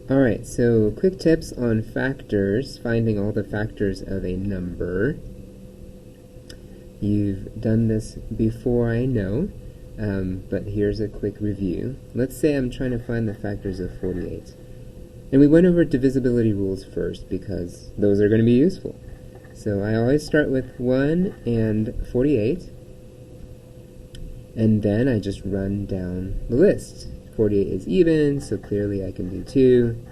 Alright, so quick tips on factors, finding all the factors of a number. You've done this before, I know, but here's a quick review. Let's say I'm trying to find the factors of 48. And we went over divisibility rules first because those are going to be useful. So I always start with 1 and 48, and then I just run down the list. 48 is even, so clearly I can do 2.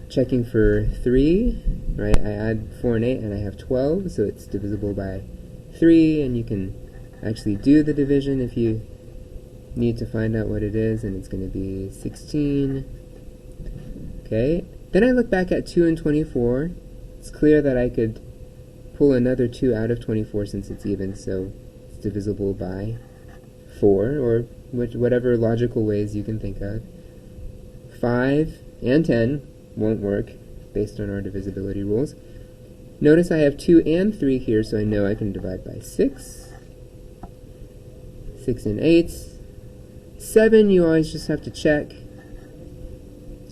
Checking for 3, right, I add 4 and 8 and I have 12, so it's divisible by 3, and you can actually do the division if you need to find out what it is, and it's going to be 16. Okay, then I look back at 2 and 24. It's clear that I could pull another 2 out of 24 since it's even, so it's divisible by 4, or whatever logical ways you can think of. 5 and 10 won't work based on our divisibility rules. Notice I have 2 and 3 here, so I know I can divide by 6. 6 and 8. 7, you always just have to check.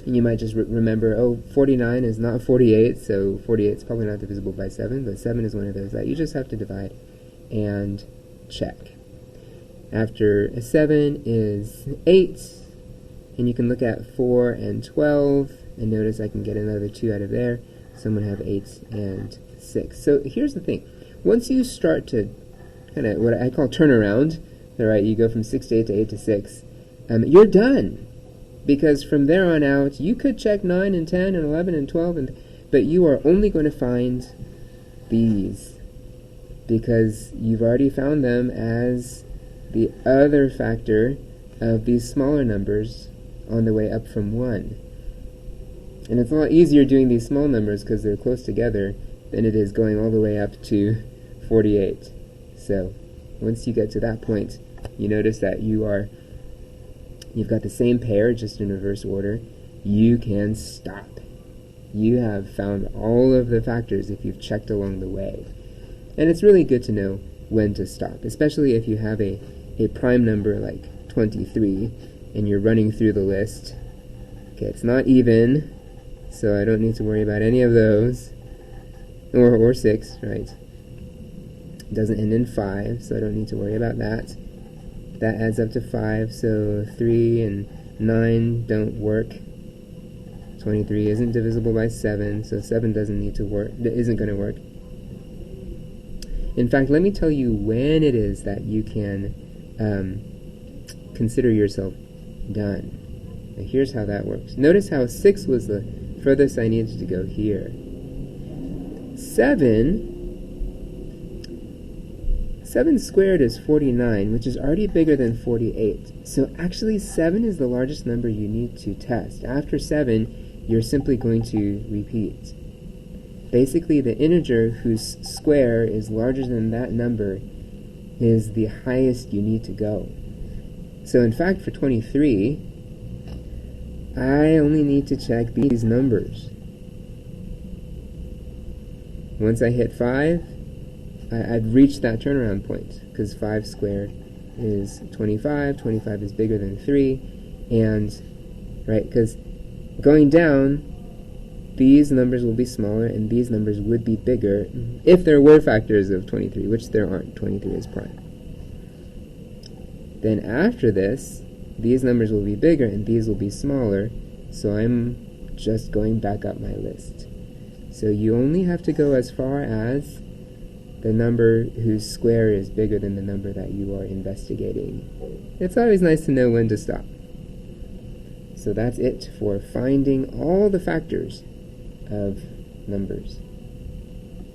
And you might just remember, oh, 49 is not 48, so 48 is probably not divisible by 7, but 7 is one of those that you just have to divide and check. After a 7 is 8, and you can look at 4 and 12, and notice I can get another 2 out of there, so I'm going to have 8 and 6. So here's the thing. Once you start to kind of what I call turn around, alright, you go from 6 to 8 to 8 to 6, you're done. Because from there on out, you could check 9 and 10 and 11 and 12, but you are only going to find these, because you've already found them as the other factor of these smaller numbers on the way up from 1. And it's a lot easier doing these small numbers because they're close together than it is going all the way up to 48. So once you get to that point, you notice that you've got the same pair, just in reverse order. You can stop. You have found all of the factors if you've checked along the way. And it's really good to know when to stop, especially if you have a prime number like 23 and you're running through the list. Okay, it's not even, so I don't need to worry about any of those. Or 6, right? It doesn't end in 5, so I don't need to worry about that. That adds up to 5, so 3 and 9 don't work. 23 isn't divisible by 7, so 7 isn't going to work. In fact, let me tell you when it is that you can consider yourself done. Now here's how that works. Notice how 6 was the furthest I needed to go here. 7 squared is 49, which is already bigger than 48. So actually 7 is the largest number you need to test. After 7, you're simply going to repeat. Basically, the integer whose square is larger than that number is the highest you need to go. So in fact, for 23, I only need to check these numbers. Once I hit 5, I've reached that turnaround point, because 5 squared is 25, 25 is bigger than 3, and, right, because going down, these numbers will be smaller, and these numbers would be bigger if there were factors of 23, which there aren't. 23 is prime. Then after this, these numbers will be bigger, and these will be smaller, so I'm just going back up my list. So you only have to go as far as the number whose square is bigger than the number that you are investigating. It's always nice to know when to stop. So that's it for finding all the factors of numbers.